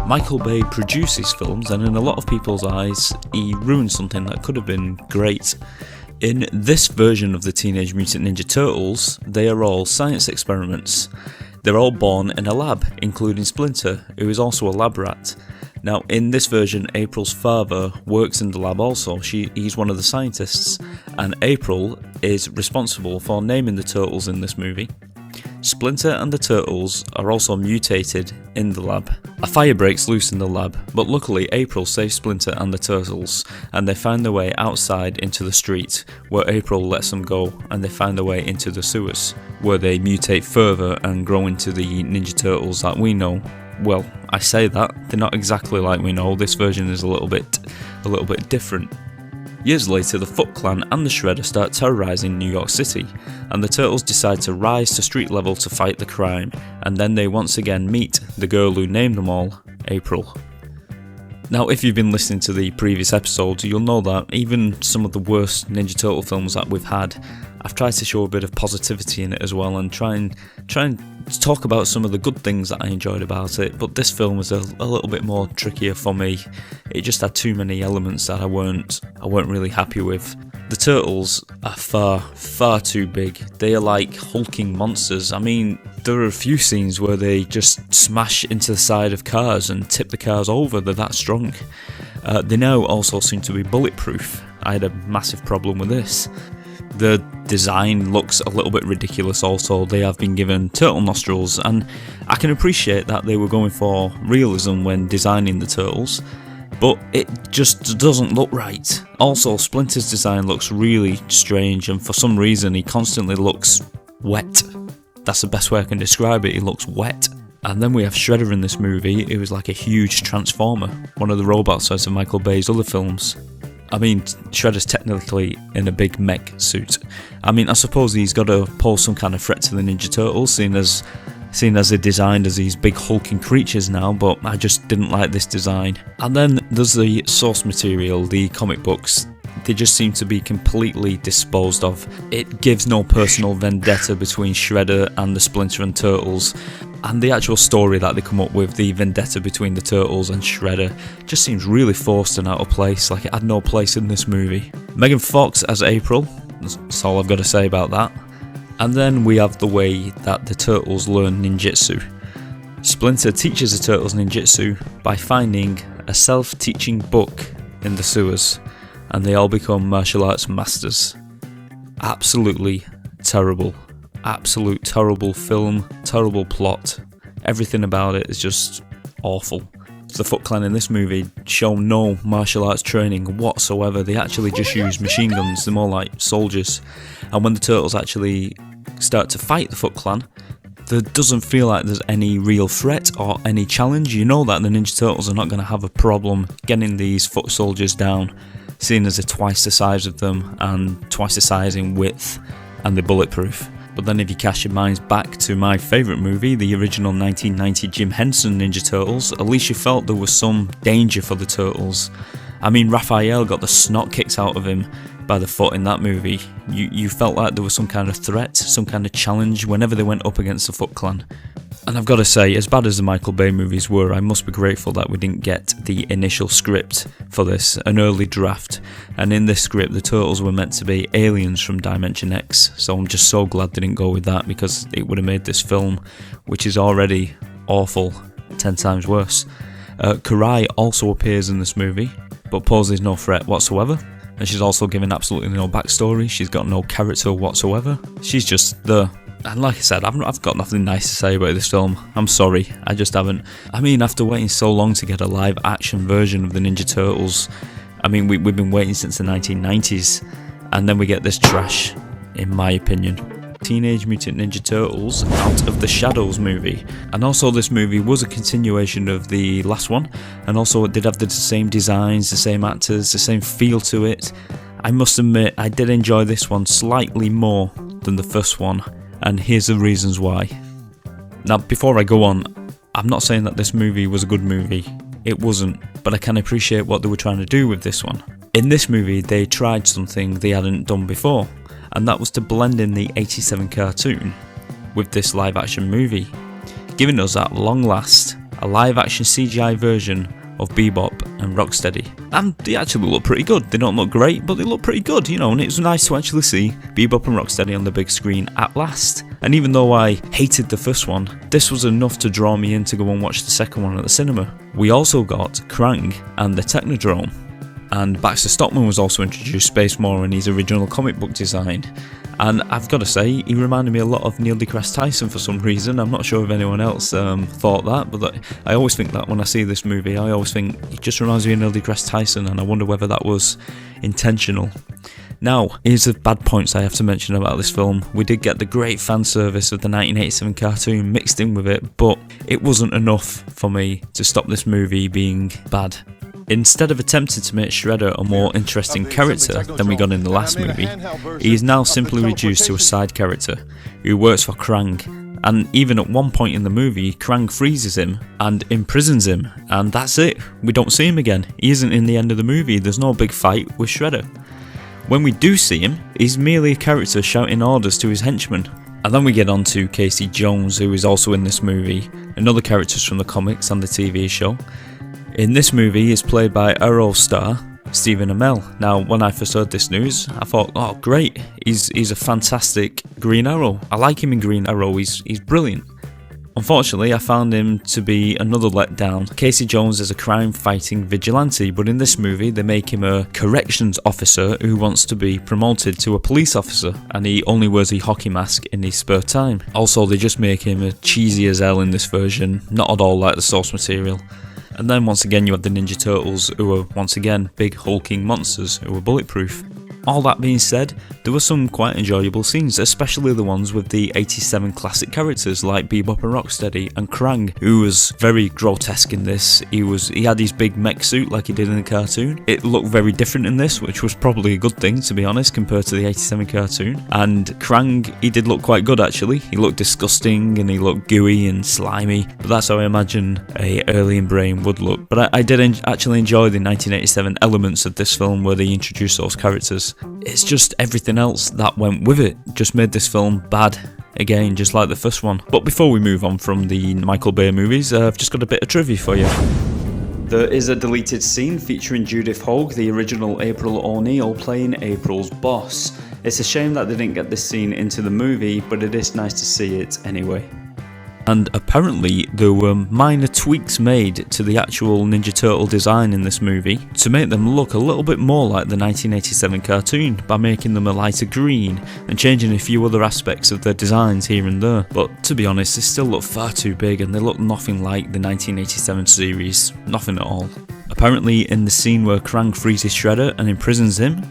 Michael Bay produces films, and in a lot of people's eyes, he ruined something that could have been great. In this version of the Teenage Mutant Ninja Turtles, they are all science experiments. They're all born in a lab, including Splinter, who is also a lab rat. Now, in this version, April's father works in the lab also. He's one of the scientists, and April is responsible for naming the turtles in this movie. Splinter and the turtles are also mutated in the lab. A fire breaks loose in the lab, but luckily April saves Splinter and the turtles, and they find their way outside into the street, where April lets them go, and they find their way into the sewers, where they mutate further and grow into the Ninja Turtles that we know. Well, I say that, they're not exactly like we know. This version is a little bit different. Years later, the Foot Clan and the Shredder start terrorising New York City, and the Turtles decide to rise to street level to fight the crime, and then they once again meet the girl who named them all, April. Now, if you've been listening to the previous episodes, you'll know that even some of the worst Ninja Turtle films that we've had, I've tried to show a bit of positivity in it as well, and try and talk about some of the good things that I enjoyed about it. But this film was a little bit more trickier for me. It just had too many elements that I weren't really happy with. The turtles are far too big. They are like hulking monsters. I mean, there are a few scenes where they just smash into the side of cars and tip the cars over. They're that strong. They now also seem to be bulletproof. I had a massive problem with this. The design looks a little bit ridiculous also. They have been given turtle nostrils, and I can appreciate that they were going for realism when designing the turtles, but it just doesn't look right. Also, Splinter's design looks really strange, and for some reason he constantly looks wet. That's the best way I can describe it, he looks wet. And then we have Shredder in this movie. It was like a huge transformer, one of the robots out of Michael Bay's other films. I mean, Shredder's technically in a big mech suit. I mean, I suppose he's got to pose some kind of threat to the Ninja Turtles, seeing as they're designed as these big hulking creatures now, but I just didn't like this design. And then there's the source material, the comic books. They just seem to be completely disposed of. It gives no personal vendetta between Shredder and the Splinter and Turtles. And the actual story that they come up with, the vendetta between the Turtles and Shredder, just seems really forced and out of place, like it had no place in this movie. Megan Fox as April, that's all I've got to say about that. And then we have the way that the Turtles learn ninjutsu. Splinter teaches the Turtles ninjutsu by finding a self-teaching book in the sewers, and they all become martial arts masters. Absolutely terrible. Absolute terrible film, terrible plot. Everything about it is just awful. The Foot Clan in this movie show no martial arts training whatsoever. They actually just use machine guns. They're more like soldiers. And when the Turtles actually start to fight the Foot Clan, there doesn't feel like there's any real threat or any challenge. You know that the Ninja Turtles are not going to have a problem getting these foot soldiers down, seeing as they're twice the size of them and twice the size in width, and they're bulletproof. But then if you cast your minds back to my favourite movie, the original 1990 Jim Henson Ninja Turtles, at least you felt there was some danger for the Turtles. I mean, Raphael got the snot kicked out of him by the Foot in that movie. You felt like there was some kind of threat, some kind of challenge whenever they went up against the Foot Clan. And I've got to say, as bad as the Michael Bay movies were, I must be grateful that we didn't get the initial script for this, an early draft. And in this script, the Turtles were meant to be aliens from Dimension X, so I'm just so glad they didn't go with that, because it would have made this film, which is already awful, 10 times worse. Karai also appears in this movie, but poses no threat whatsoever. And she's also given absolutely no backstory. She's got no character whatsoever. She's just there. And like I said, I've got nothing nice to say about this film. I'm sorry, I just haven't. I mean, after waiting so long to get a live action version of the Ninja Turtles, I mean, we've been waiting since the 1990s, and then we get this trash, in my opinion. Teenage Mutant Ninja Turtles Out of the Shadows movie. And also this movie was a continuation of the last one, and also it did have the same designs, the same actors, the same feel to it. I must admit, I did enjoy this one slightly more than the first one, and here's the reasons why. Now, before I go on, I'm not saying that this movie was a good movie. It wasn't, but I can appreciate what they were trying to do with this one. In this movie, they tried something they hadn't done before, and that was to blend in the 87 cartoon with this live action movie, giving us at long last a live action CGI version of Bebop and Rocksteady. And they actually look pretty good. They don't look great, but they look pretty good, you know, and it was nice to actually see Bebop and Rocksteady on the big screen at last. And even though I hated the first one, this was enough to draw me in to go and watch the second one at the cinema. We also got Krang and the Technodrome. And Baxter Stockman was also introduced Space Moore in his original comic book design. And I've got to say, he reminded me a lot of Neil deGrasse Tyson for some reason. I'm not sure if anyone else thought that, but I always think that when I see this movie, I always think it just reminds me of Neil deGrasse Tyson, and I wonder whether that was intentional. Now, here's the bad points I have to mention about this film. We did get the great fan service of the 1987 cartoon mixed in with it, but it wasn't enough for me to stop this movie being bad. Instead of attempting to make Shredder a more interesting character than we got in the last movie, he is now simply reduced to a side character who works for Krang, and even at one point in the movie, Krang freezes him and imprisons him, and that's it. We don't see him again. He isn't in the end of the movie. There's no big fight with Shredder. When we do see him, he's merely a character shouting orders to his henchmen. And then we get on to Casey Jones, who is also in this movie, and other characters from the comics and the TV show. In this movie, he is played by Arrow star Stephen Amell. Now, when I first heard this news, I thought, oh great, he's a fantastic Green Arrow. I like him in Green Arrow, he's brilliant. Unfortunately, I found him to be another letdown. Casey Jones is a crime-fighting vigilante, but in this movie they make him a corrections officer who wants to be promoted to a police officer, and he only wears a hockey mask in his spare time. Also, they just make him a cheesy as hell in this version, not at all like the source material. And then once again you have the Ninja Turtles, who are once again big hulking monsters who are bulletproof. All that being said, there were some quite enjoyable scenes, especially the ones with the 87 classic characters like Bebop and Rocksteady and Krang, who was very grotesque in this. He had his big mech suit like he did in the cartoon. It looked very different in this, which was probably a good thing to be honest compared to the 87 cartoon. And Krang, he did look quite good actually. He looked disgusting and he looked gooey and slimy, but that's how I imagine a alien brain would look. But I did actually enjoy the 1987 elements of this film where they introduced those characters. It's just everything else that went with it just made this film bad again, just like the first one. But before we move on from the Michael Bay movies, I've just got a bit of trivia for you. There is a deleted scene featuring Judith Hogue, the original April O'Neil, playing April's boss. It's a shame that they didn't get this scene into the movie, but it is nice to see it anyway. And apparently there were minor tweaks made to the actual Ninja Turtle design in this movie to make them look a little bit more like the 1987 cartoon by making them a lighter green and changing a few other aspects of their designs here and there. But to be honest, they still look far too big and they look nothing like the 1987 series, nothing at all. Apparently in the scene where Krang freezes Shredder and imprisons him,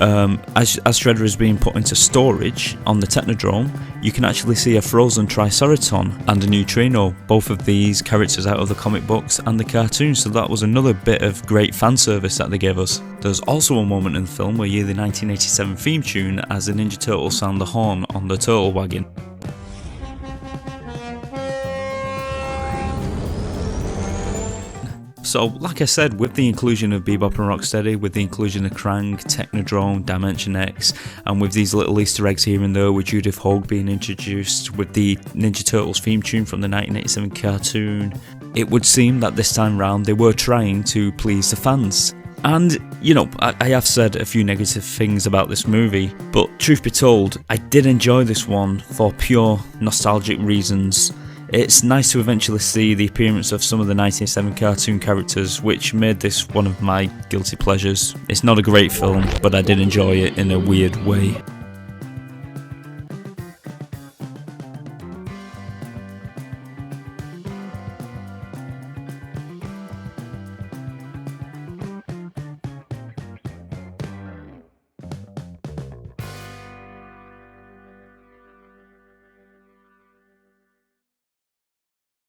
as Shredder is being put into storage on the Technodrome, you can actually see a frozen Triceraton and a Neutrino, both of these characters out of the comic books and the cartoon, so that was another bit of great fan service that they gave us. There's also a moment in the film where you hear the 1987 theme tune as the Ninja Turtles sound the horn on the Turtle Wagon. So, like I said, with the inclusion of Bebop and Rocksteady, with the inclusion of Krang, Technodrome, Dimension X, and with these little Easter eggs here and there, with Judith Hogue being introduced, with the Ninja Turtles theme tune from the 1987 cartoon, it would seem that this time round they were trying to please the fans. And, you know, I have said a few negative things about this movie, but truth be told, I did enjoy this one for pure nostalgic reasons. It's nice to eventually see the appearance of some of the 1987 cartoon characters, which made this one of my guilty pleasures. It's not a great film, but I did enjoy it in a weird way.